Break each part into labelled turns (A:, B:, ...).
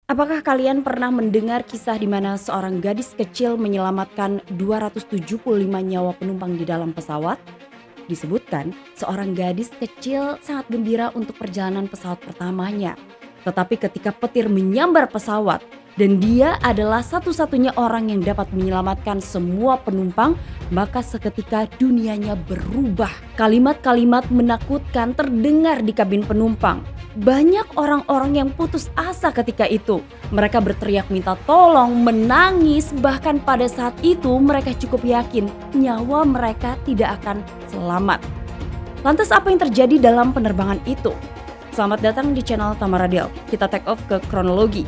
A: Apakah kalian pernah mendengar kisah di mana seorang gadis kecil menyelamatkan 275 nyawa penumpang di dalam pesawat? Disebutkan, seorang gadis kecil sangat gembira untuk perjalanan pesawat pertamanya. Tetapi ketika petir menyambar pesawat dan dia adalah satu-satunya orang yang dapat menyelamatkan semua penumpang, maka seketika dunianya berubah. Kalimat-kalimat menakutkan terdengar di kabin penumpang. Banyak orang-orang yang putus asa ketika itu. Mereka berteriak minta tolong, menangis, bahkan pada saat itu mereka cukup yakin nyawa mereka tidak akan selamat. Lantas apa yang terjadi dalam penerbangan itu? Selamat datang di channel Tamara Del. Kita take off ke kronologi.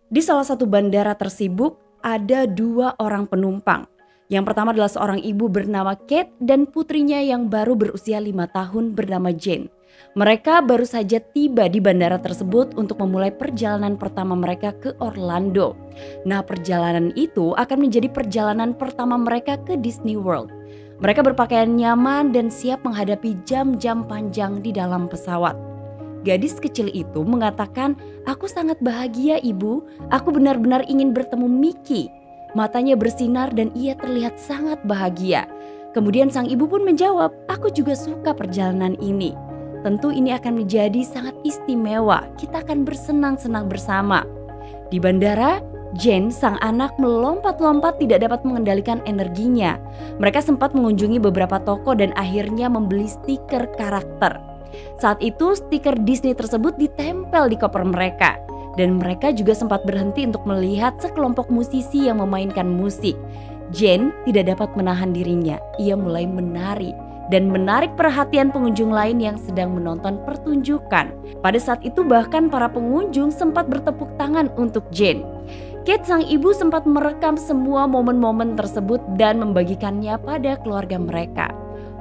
A: Di salah satu bandara tersibuk ada dua orang penumpang. Yang pertama adalah seorang ibu bernama Kate dan putrinya yang baru berusia 5 tahun bernama Jane. Mereka baru saja tiba di bandara tersebut untuk memulai perjalanan pertama mereka ke Orlando. Nah, perjalanan itu akan menjadi perjalanan pertama mereka ke Disney World. Mereka berpakaian nyaman dan siap menghadapi jam-jam panjang di dalam pesawat. Gadis kecil itu mengatakan, "Aku sangat bahagia, Ibu. Aku benar-benar ingin bertemu Mickey." Matanya bersinar dan ia terlihat sangat bahagia. Kemudian sang ibu pun menjawab, "Aku juga suka perjalanan ini. Tentu ini akan menjadi sangat istimewa. Kita akan bersenang-senang bersama." Di bandara, Jane, sang anak, melompat-lompat tidak dapat mengendalikan energinya. Mereka sempat mengunjungi beberapa toko dan akhirnya membeli stiker karakter. Saat itu stiker Disney tersebut ditempel di koper mereka. Dan mereka juga sempat berhenti untuk melihat sekelompok musisi yang memainkan musik. Jane tidak dapat menahan dirinya. Ia mulai menari dan menarik perhatian pengunjung lain yang sedang menonton pertunjukan. Pada saat itu bahkan para pengunjung sempat bertepuk tangan untuk Jane. Kate, sang ibu, sempat merekam semua momen-momen tersebut dan membagikannya pada keluarga mereka.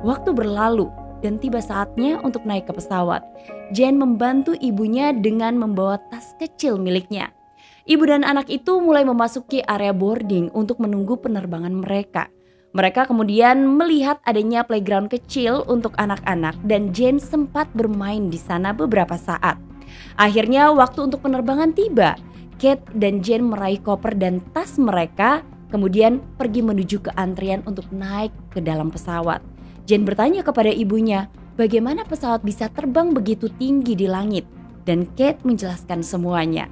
A: Waktu berlalu dan tiba saatnya untuk naik ke pesawat. Jane membantu ibunya dengan membawa tas kecil miliknya. Ibu dan anak itu mulai memasuki area boarding untuk menunggu penerbangan mereka. Mereka kemudian melihat adanya playground kecil untuk anak-anak dan Jane sempat bermain di sana beberapa saat. Akhirnya waktu untuk penerbangan tiba. Kate dan Jane meraih koper dan tas mereka, kemudian pergi menuju ke antrian untuk naik ke dalam pesawat. Jane bertanya kepada ibunya, bagaimana pesawat bisa terbang begitu tinggi di langit? Dan Kate menjelaskan semuanya.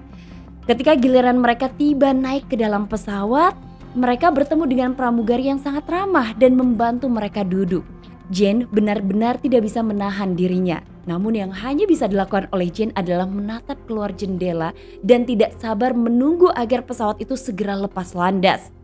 A: Ketika giliran mereka tiba naik ke dalam pesawat, mereka bertemu dengan pramugari yang sangat ramah dan membantu mereka duduk. Jane benar-benar tidak bisa menahan dirinya. Namun yang hanya bisa dilakukan oleh Jane adalah menatap keluar jendela dan tidak sabar menunggu agar pesawat itu segera lepas landas.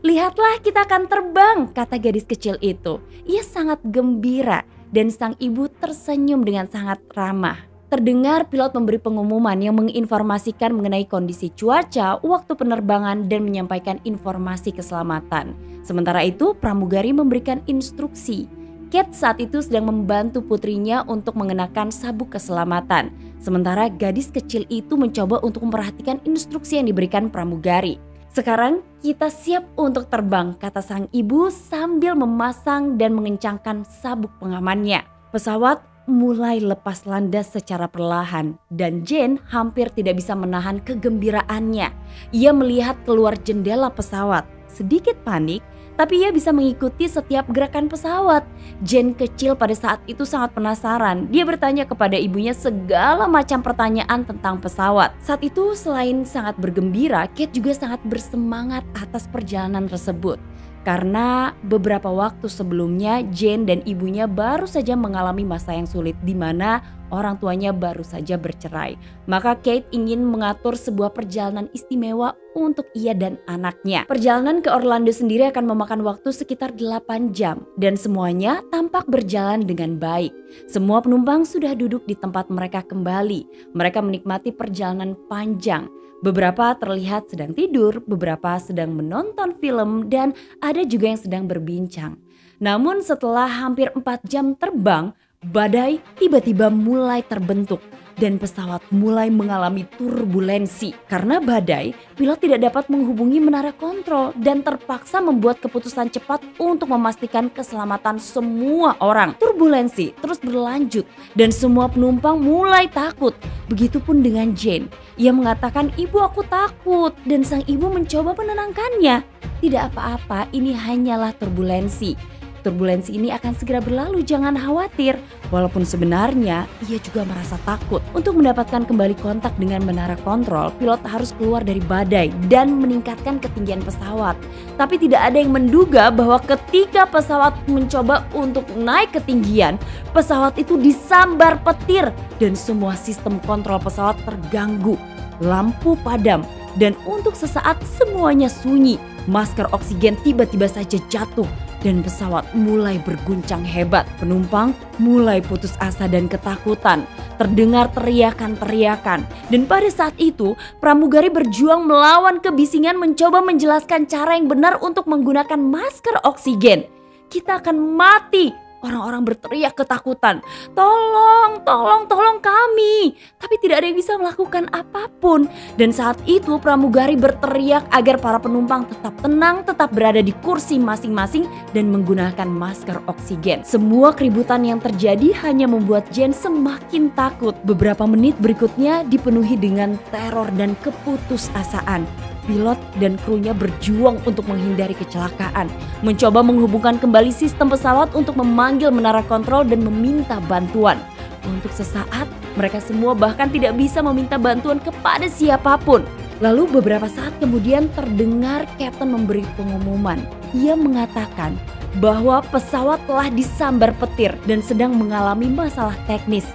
A: "Lihatlah, kita akan terbang," kata gadis kecil itu. Ia sangat gembira dan sang ibu tersenyum dengan sangat ramah. Terdengar pilot memberi pengumuman yang menginformasikan mengenai kondisi cuaca, waktu penerbangan dan menyampaikan informasi keselamatan. Sementara itu pramugari memberikan instruksi. Kate saat itu sedang membantu putrinya untuk mengenakan sabuk keselamatan. Sementara gadis kecil itu mencoba untuk memperhatikan instruksi yang diberikan pramugari. "Sekarang kita siap untuk terbang," kata sang ibu sambil memasang dan mengencangkan sabuk pengamannya. Pesawat mulai lepas landas secara perlahan dan Jane hampir tidak bisa menahan kegembiraannya. Ia melihat keluar jendela pesawat. Sedikit panik, tapi ia bisa mengikuti setiap gerakan pesawat. Jane kecil pada saat itu sangat penasaran. Dia bertanya kepada ibunya segala macam pertanyaan tentang pesawat. Saat itu selain sangat bergembira, Kate juga sangat bersemangat atas perjalanan tersebut. Karena beberapa waktu sebelumnya Jane dan ibunya baru saja mengalami masa yang sulit di mana orang tuanya baru saja bercerai. Maka Kate ingin mengatur sebuah perjalanan istimewa untuk ia dan anaknya. Perjalanan ke Orlando sendiri akan memakan waktu sekitar 8 jam dan semuanya tampak berjalan dengan baik. Semua penumpang sudah duduk di tempat mereka kembali. Mereka menikmati perjalanan panjang. Beberapa terlihat sedang tidur, beberapa sedang menonton film, dan ada juga yang sedang berbincang. Namun setelah hampir 4 jam terbang, badai tiba-tiba mulai terbentuk. dan pesawat mulai mengalami turbulensi. Karena badai, pilot tidak dapat menghubungi menara kontrol dan terpaksa membuat keputusan cepat untuk memastikan keselamatan semua orang. Turbulensi terus berlanjut dan semua penumpang mulai takut. Begitupun dengan Jane. Ia mengatakan, "Ibu, aku takut," dan sang ibu mencoba menenangkannya. "Tidak apa-apa, ini hanyalah turbulensi. Turbulensi ini akan segera berlalu, jangan khawatir." Walaupun sebenarnya ia juga merasa takut. Untuk mendapatkan kembali kontak dengan menara kontrol, pilot harus keluar dari badai dan meningkatkan ketinggian pesawat. Tapi tidak ada yang menduga bahwa ketika pesawat mencoba untuk naik ketinggian, pesawat itu disambar petir dan semua sistem kontrol pesawat terganggu. Lampu padam dan untuk sesaat semuanya sunyi. Masker oksigen tiba-tiba saja jatuh dan pesawat mulai berguncang hebat. Penumpang mulai putus asa dan ketakutan. Terdengar teriakan-teriakan. Dan pada saat itu, pramugari berjuang melawan kebisingan mencoba menjelaskan cara yang benar untuk menggunakan masker oksigen. "Kita akan mati!" Orang-orang berteriak ketakutan. "Tolong, tolong, tolong kami!" Tapi tidak ada yang bisa melakukan apapun. Dan saat itu pramugari berteriak agar para penumpang tetap tenang, tetap berada di kursi masing-masing dan menggunakan masker oksigen. Semua keributan yang terjadi hanya membuat Jane semakin takut. Beberapa menit berikutnya dipenuhi dengan teror dan keputusasaan. Pilot dan krunya berjuang untuk menghindari kecelakaan, mencoba menghubungkan kembali sistem pesawat untuk memanggil menara kontrol dan meminta bantuan. Untuk sesaat, mereka semua bahkan tidak bisa meminta bantuan kepada siapapun. Lalu beberapa saat kemudian terdengar Kapten memberi pengumuman. Ia mengatakan bahwa pesawat telah disambar petir dan sedang mengalami masalah teknis.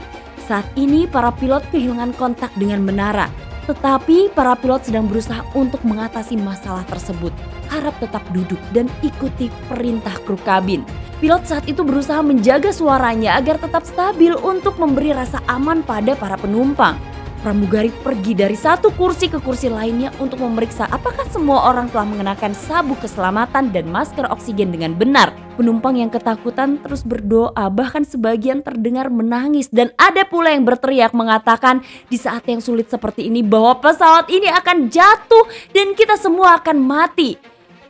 A: Saat ini para pilot kehilangan kontak dengan menara. Tetapi para pilot sedang berusaha untuk mengatasi masalah tersebut. Harap tetap duduk dan ikuti perintah kru kabin. Pilot saat itu berusaha menjaga suaranya agar tetap stabil untuk memberi rasa aman pada para penumpang. Pramugari pergi dari satu kursi ke kursi lainnya untuk memeriksa apakah semua orang telah mengenakan sabuk keselamatan dan masker oksigen dengan benar. Penumpang yang ketakutan terus berdoa, bahkan sebagian terdengar menangis dan ada pula yang berteriak mengatakan di saat yang sulit seperti ini bahwa pesawat ini akan jatuh dan kita semua akan mati.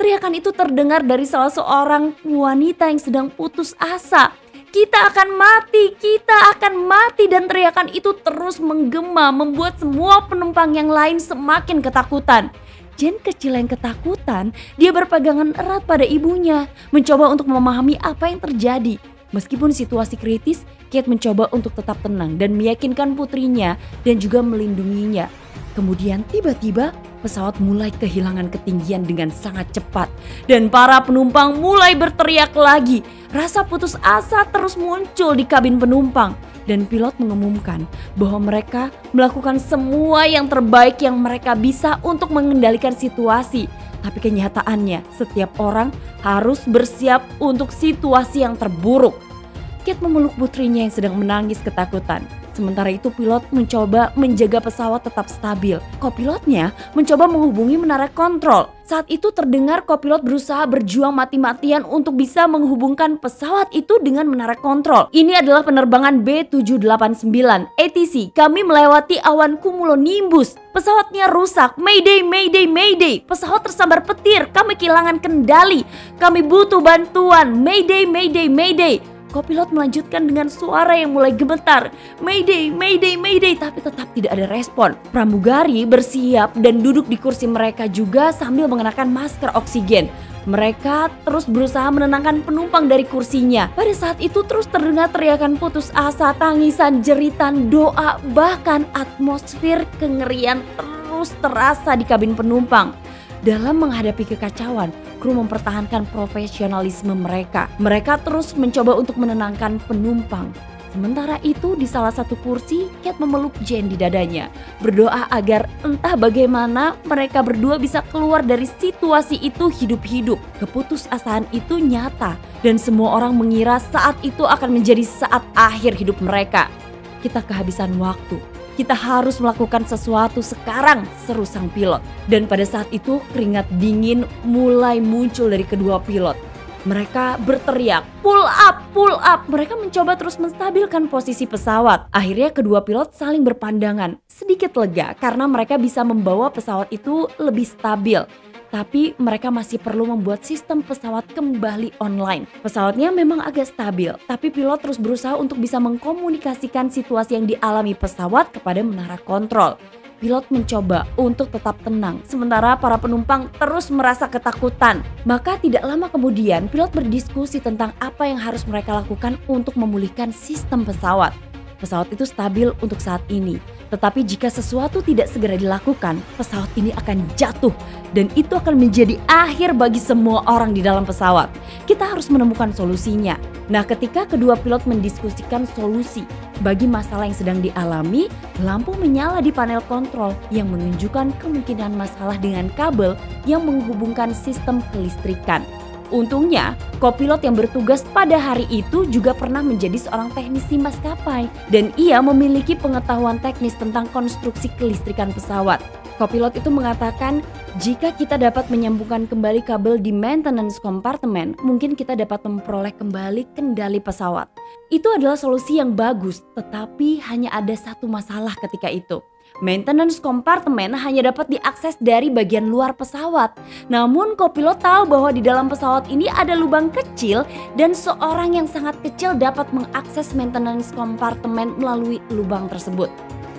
A: Teriakan itu terdengar dari salah seorang wanita yang sedang putus asa. "Kita akan mati, kita akan mati," dan teriakan itu terus menggema membuat semua penumpang yang lain semakin ketakutan. Jane kecil yang ketakutan, dia berpegangan erat pada ibunya, mencoba untuk memahami apa yang terjadi. Meskipun situasi kritis, Kate mencoba untuk tetap tenang dan meyakinkan putrinya dan juga melindunginya. Kemudian tiba-tiba pesawat mulai kehilangan ketinggian dengan sangat cepat dan para penumpang mulai berteriak lagi. Rasa putus asa terus muncul di kabin penumpang dan pilot mengumumkan bahwa mereka melakukan semua yang terbaik yang mereka bisa untuk mengendalikan situasi. Tapi kenyataannya setiap orang harus bersiap untuk situasi yang terburuk. Kate memeluk putrinya yang sedang menangis ketakutan. Sementara itu pilot mencoba menjaga pesawat tetap stabil. Kopilotnya mencoba menghubungi menara kontrol. Saat itu terdengar kopilot berusaha berjuang mati-matian untuk bisa menghubungkan pesawat itu dengan menara kontrol. "Ini adalah penerbangan B789 ATC. Kami melewati awan cumulonimbus. Pesawatnya rusak. Mayday, mayday, mayday. Pesawat tersambar petir. Kami kehilangan kendali. Kami butuh bantuan. Mayday, mayday, mayday." Kopilot melanjutkan dengan suara yang mulai gemetar, "Mayday, mayday, mayday," tapi tetap tidak ada respon. Pramugari bersiap dan duduk di kursi mereka juga sambil mengenakan masker oksigen. Mereka terus berusaha menenangkan penumpang dari kursinya. Pada saat itu terus terdengar teriakan putus asa, tangisan, jeritan, doa, bahkan atmosfer kengerian terus terasa di kabin penumpang. Dalam menghadapi kekacauan, kru mempertahankan profesionalisme mereka. Mereka terus mencoba untuk menenangkan penumpang. Sementara itu di salah satu kursi, Kate memeluk Jane di dadanya. Berdoa agar entah bagaimana mereka berdua bisa keluar dari situasi itu hidup-hidup. Keputusasaan itu nyata dan semua orang mengira saat itu akan menjadi saat akhir hidup mereka. "Kita kehabisan waktu. Kita harus melakukan sesuatu sekarang," seru sang pilot. Dan pada saat itu keringat dingin mulai muncul dari kedua pilot. Mereka berteriak, pull up, pull up. Mereka mencoba terus menstabilkan posisi pesawat. Akhirnya kedua pilot saling berpandangan, sedikit lega karena mereka bisa membawa pesawat itu lebih stabil. Tapi mereka masih perlu membuat sistem pesawat kembali online. Pesawatnya memang agak stabil, tapi pilot terus berusaha untuk bisa mengkomunikasikan situasi yang dialami pesawat kepada menara kontrol. Pilot mencoba untuk tetap tenang, sementara para penumpang terus merasa ketakutan. Maka tidak lama kemudian, pilot berdiskusi tentang apa yang harus mereka lakukan untuk memulihkan sistem pesawat. Pesawat itu stabil untuk saat ini, tetapi jika sesuatu tidak segera dilakukan, pesawat ini akan jatuh dan itu akan menjadi akhir bagi semua orang di dalam pesawat. Kita harus menemukan solusinya. Nah, ketika kedua pilot mendiskusikan solusi bagi masalah yang sedang dialami, lampu menyala di panel kontrol yang menunjukkan kemungkinan masalah dengan kabel yang menghubungkan sistem kelistrikan. Untungnya, kopilot yang bertugas pada hari itu juga pernah menjadi seorang teknisi maskapai dan ia memiliki pengetahuan teknis tentang konstruksi kelistrikan pesawat. Kopilot itu mengatakan, jika kita dapat menyambungkan kembali kabel di maintenance compartment, mungkin kita dapat memperoleh kembali kendali pesawat. Itu adalah solusi yang bagus, tetapi hanya ada satu masalah ketika itu. Maintenance compartment hanya dapat diakses dari bagian luar pesawat. Namun kopilot tahu bahwa di dalam pesawat ini ada lubang kecil dan seorang yang sangat kecil dapat mengakses maintenance compartment melalui lubang tersebut.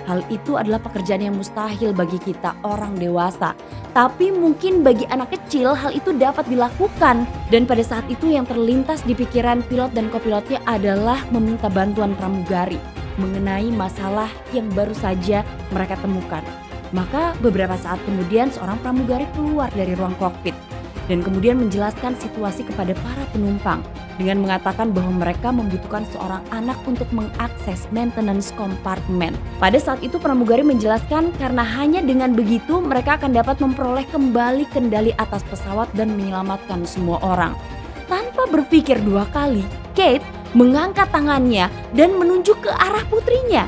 A: Hal itu adalah pekerjaan yang mustahil bagi kita orang dewasa. Tapi mungkin bagi anak kecil hal itu dapat dilakukan. Dan pada saat itu yang terlintas di pikiran pilot dan kopilotnya adalah meminta bantuan pramugari mengenai masalah yang baru saja mereka temukan. Maka beberapa saat kemudian seorang pramugari keluar dari ruang kokpit dan kemudian menjelaskan situasi kepada para penumpang dengan mengatakan bahwa mereka membutuhkan seorang anak untuk mengakses maintenance compartment. Pada saat itu pramugari menjelaskan karena hanya dengan begitu mereka akan dapat memperoleh kembali kendali atas pesawat dan menyelamatkan semua orang. Tanpa berpikir dua kali, Kate mengangkat tangannya dan menunjuk ke arah putrinya.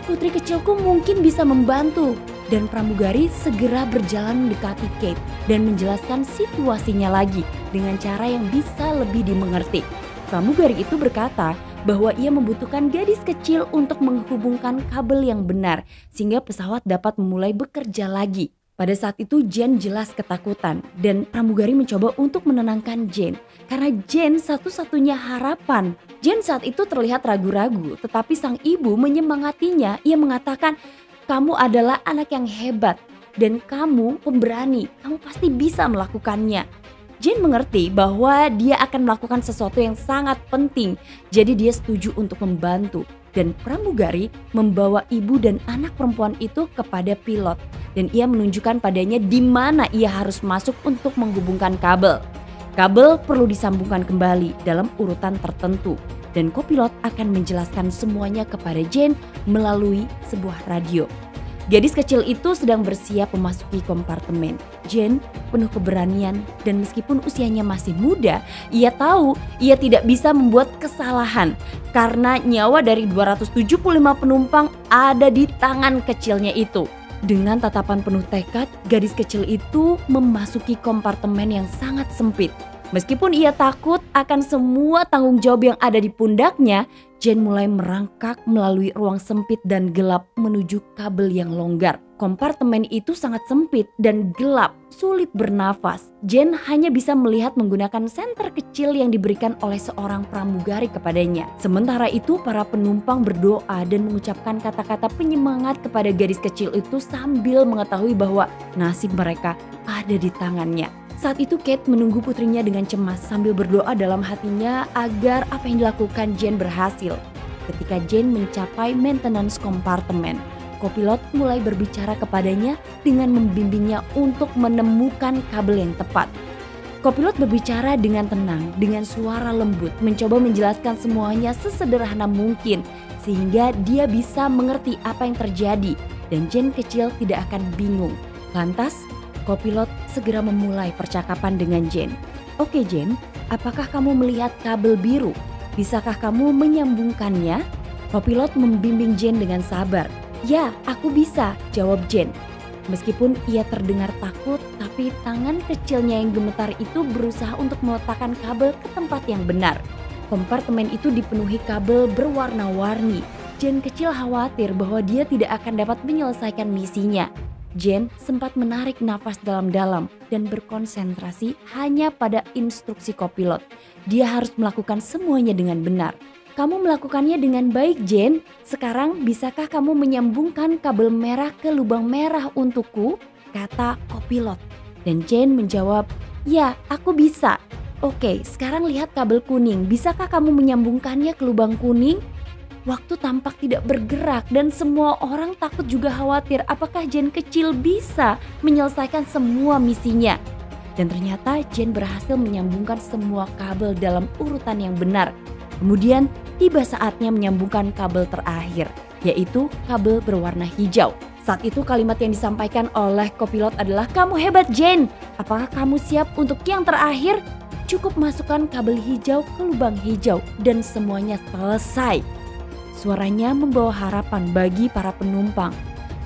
A: Putri kecilku mungkin bisa membantu. Dan pramugari segera berjalan mendekati Kate dan menjelaskan situasinya lagi dengan cara yang bisa lebih dimengerti. Pramugari itu berkata bahwa ia membutuhkan gadis kecil untuk menghubungkan kabel yang benar sehingga pesawat dapat memulai bekerja lagi. Pada saat itu Jane jelas ketakutan dan pramugari mencoba untuk menenangkan Jane karena Jane satu-satunya harapan. Jane saat itu terlihat ragu-ragu tetapi sang ibu menyemangatinya. Ia mengatakan, kamu adalah anak yang hebat dan kamu pemberani, kamu pasti bisa melakukannya. Jane mengerti bahwa dia akan melakukan sesuatu yang sangat penting, jadi dia setuju untuk membantu. Dan pramugari membawa ibu dan anak perempuan itu kepada pilot dan ia menunjukkan padanya di mana ia harus masuk untuk menghubungkan kabel. Kabel perlu disambungkan kembali dalam urutan tertentu dan kopilot akan menjelaskan semuanya kepada Jane melalui sebuah radio. Gadis kecil itu sedang bersiap memasuki kompartemen. Jane penuh keberanian dan meskipun usianya masih muda, ia tahu ia tidak bisa membuat kesalahan karena nyawa dari 275 penumpang ada di tangan kecilnya itu. Dengan tatapan penuh tekad, gadis kecil itu memasuki kompartemen yang sangat sempit. Meskipun ia takut akan semua tanggung jawab yang ada di pundaknya, Jane mulai merangkak melalui ruang sempit dan gelap menuju kabel yang longgar. Kompartemen itu sangat sempit dan gelap, sulit bernafas. Jane hanya bisa melihat menggunakan senter kecil yang diberikan oleh seorang pramugari kepadanya. Sementara itu para penumpang berdoa dan mengucapkan kata-kata penyemangat kepada gadis kecil itu sambil mengetahui bahwa nasib mereka ada di tangannya. Saat itu Kate menunggu putrinya dengan cemas sambil berdoa dalam hatinya agar apa yang dilakukan Jane berhasil. Ketika Jane mencapai maintenance compartment, kopilot mulai berbicara kepadanya dengan membimbingnya untuk menemukan kabel yang tepat. Kopilot berbicara dengan tenang, dengan suara lembut, mencoba menjelaskan semuanya sesederhana mungkin sehingga dia bisa mengerti apa yang terjadi dan Jane kecil tidak akan bingung. Lantas, kopilot segera memulai percakapan dengan Jane. Oke Jane, apakah kamu melihat kabel biru? Bisakah kamu menyambungkannya? Kopilot membimbing Jane dengan sabar. Ya, aku bisa, jawab Jane. Meskipun ia terdengar takut, tapi Tapi tangan kecilnya yang gemetar itu berusaha untuk meletakkan kabel ke tempat yang benar. Kompartemen itu dipenuhi kabel berwarna-warni. Jane kecil khawatir bahwa dia tidak akan dapat menyelesaikan misinya. Jane sempat menarik nafas dalam-dalam dan berkonsentrasi hanya pada instruksi kopilot. Dia harus melakukan semuanya dengan benar. Kamu melakukannya dengan baik, Jane. Sekarang bisakah kamu menyambungkan kabel merah ke lubang merah untukku? Kata kopilot. Dan Jane menjawab, ya, aku bisa. Oke, sekarang lihat kabel kuning. Bisakah kamu menyambungkannya ke lubang kuning? Waktu tampak tidak bergerak dan semua orang takut juga khawatir apakah Jane kecil bisa menyelesaikan semua misinya. Dan ternyata Jane berhasil menyambungkan semua kabel dalam urutan yang benar. Kemudian tiba saatnya menyambungkan kabel terakhir, yaitu kabel berwarna hijau. Saat itu kalimat yang disampaikan oleh kopilot adalah, "Kamu hebat, Jane. Apakah kamu siap untuk yang terakhir?" Cukup masukkan kabel hijau ke lubang hijau dan semuanya selesai. Suaranya membawa harapan bagi para penumpang.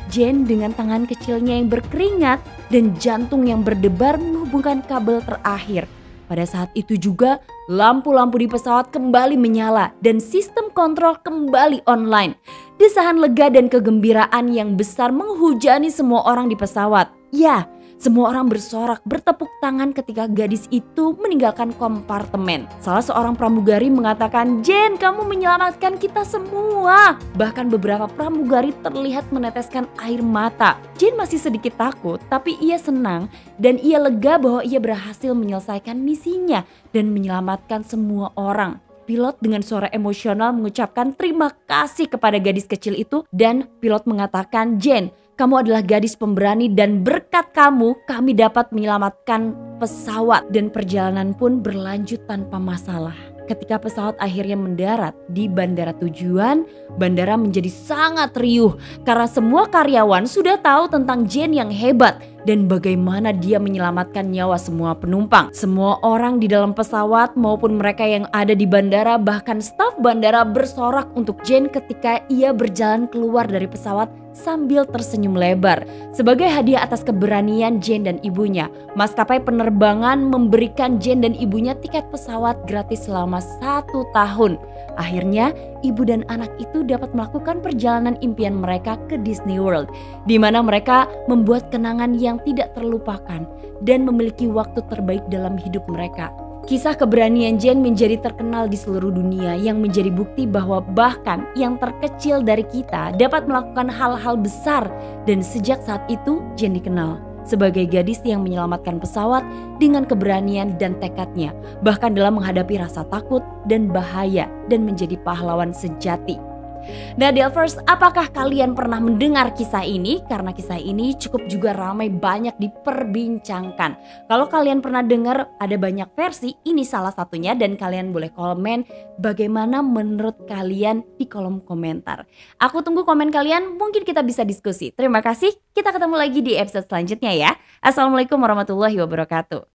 A: Jane dengan tangan kecilnya yang berkeringat dan jantung yang berdebar menghubungkan kabel terakhir. Pada saat itu juga lampu-lampu di pesawat kembali menyala dan sistem kontrol kembali online. Desahan lega dan kegembiraan yang besar menghujani semua orang di pesawat. Ya, semua orang bersorak bertepuk tangan ketika gadis itu meninggalkan kompartemen. Salah seorang pramugari mengatakan, "Jane, kamu menyelamatkan kita semua." Bahkan beberapa pramugari terlihat meneteskan air mata. Jane masih sedikit takut, tapi ia senang dan ia lega bahwa ia berhasil menyelesaikan misinya dan menyelamatkan semua orang. Pilot dengan suara emosional mengucapkan terima kasih kepada gadis kecil itu dan pilot mengatakan, "Jane, kamu adalah gadis pemberani dan berkat kamu kami dapat menyelamatkan pesawat." Dan perjalanan pun berlanjut tanpa masalah. Ketika pesawat akhirnya mendarat di bandara tujuan, bandara menjadi sangat riuh karena semua karyawan sudah tahu tentang Jane yang hebat dan bagaimana dia menyelamatkan nyawa semua penumpang. Semua orang di dalam pesawat maupun mereka yang ada di bandara, bahkan staf bandara bersorak untuk Jane ketika ia berjalan keluar dari pesawat sambil tersenyum lebar. Sebagai hadiah atas keberanian Jane dan ibunya, maskapai penerbangan memberikan Jane dan ibunya tiket pesawat gratis selama 1 tahun. Akhirnya ibu dan anak itu dapat melakukan perjalanan impian mereka ke Disney World, di mana mereka membuat kenangan yang tidak terlupakan dan memiliki waktu terbaik dalam hidup mereka. Kisah keberanian Jane menjadi terkenal di seluruh dunia yang menjadi bukti bahwa bahkan yang terkecil dari kita dapat melakukan hal-hal besar, dan sejak saat itu Jane dikenal sebagai gadis yang menyelamatkan pesawat dengan keberanian dan tekadnya, bahkan dalam menghadapi rasa takut dan bahaya dan menjadi pahlawan sejati. Nah, Delvers, apakah kalian pernah mendengar kisah ini? Karena kisah ini cukup juga ramai banyak diperbincangkan. Kalau kalian pernah dengar ada banyak versi, ini salah satunya dan kalian boleh komen bagaimana menurut kalian di kolom komentar. Aku tunggu komen kalian, mungkin kita bisa diskusi. Terima kasih, kita ketemu lagi di episode selanjutnya ya. Assalamualaikum warahmatullahi wabarakatuh.